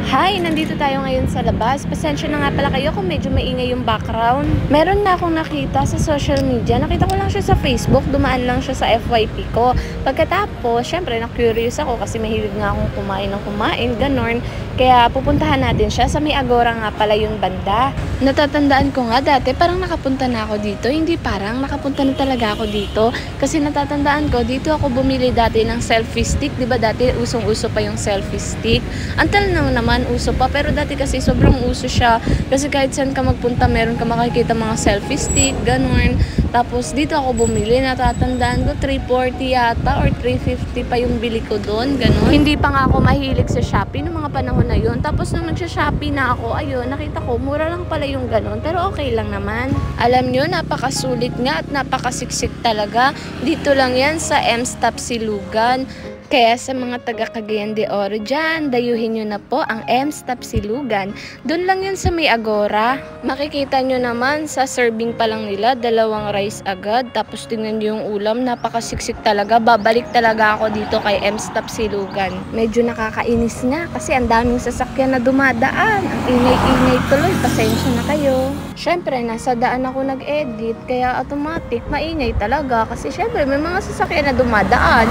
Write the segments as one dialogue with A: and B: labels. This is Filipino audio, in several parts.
A: Hi! Nandito tayo ngayon sa labas. Pasensya na nga pala kayo kung medyo maingay yung background. Meron na akong nakita sa social media. Nakita ko lang siya sa Facebook. Dumaan lang siya sa FYP ko. Pagkatapos, syempre na-curious ako kasi mahilig nga akong kumain, ganon. Kaya pupuntahan natin siya. Sa may Agora nga pala yung banda. Natatandaan ko nga dati, parang nakapunta na ako dito. Hindi parang, nakapunta na talaga ako dito. Kasi natatandaan ko, dito ako bumili dati ng selfie stick. Diba dati usong-uso pa yung selfie stick? Until now naman, uso pa, pero dati kasi sobrang uso siya kasi kahit saan ka magpunta meron ka makikita mga selfie stick, ganun. Tapos dito ako bumili, natatandaan ko 340 yata or 350 pa yung bili ko doon, ganun. Hindi pa nga ako mahilig sa Shopee noong mga panahon na yun. Tapos nung nagsha-Shopee na ako, ayun, nakita ko mura lang pala yung ganun, pero okay lang naman. Alam nyo, napakasulit nga at napakasiksik talaga. Dito lang yan sa M-Stop Silugan. Kaya sa mga taga Cagayan de Oro dyan, dayuhin nyo na po ang M-Stop Silugan. Doon lang yan sa may Agora. Makikita nyo naman sa serving pa lang nila, 2 rice agad. Tapos tingnan nyo yung ulam, napakasiksik talaga. Babalik talaga ako dito kay M-Stop Silugan. Medyo nakakainis nga kasi ang daming sasakyan na dumadaan. Ang ingay-ingay tuloy, pasensya na kayo. Syempre, nasa daan ako nag-edit, kaya automatic, maingay talaga. Kasi syempre, may mga sasakyan na dumadaan.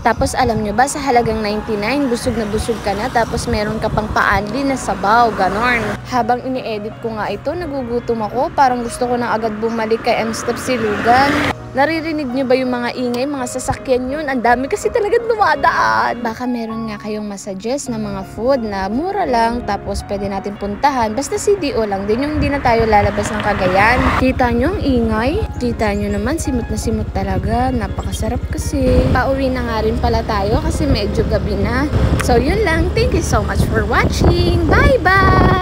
A: Tapos alam nyo ba, sa halagang 99, busog na busog ka na, tapos meron ka pang paanli na sabaw, ganon. Habang ini-edit ko nga ito, nagugutom ako, parang gusto ko na agad bumalik kay M-Stop Silugan. Naririnig nyo ba yung mga ingay, mga sasakyan yun? Ang dami kasi talaga dumadaan. Baka meron nga kayong masuggest na mga food na mura lang, tapos pwede natin puntahan. Basta CDO lang din, yung hindi na tayo lalabas ng Cagayan. Kita nyo ang ingay? Kita nyo naman, simot na simot talaga. Napakasarap kasi. Pauwi na nga rin pala tayo kasi medyo gabi na. So yun lang. Thank you so much for watching. Bye-bye!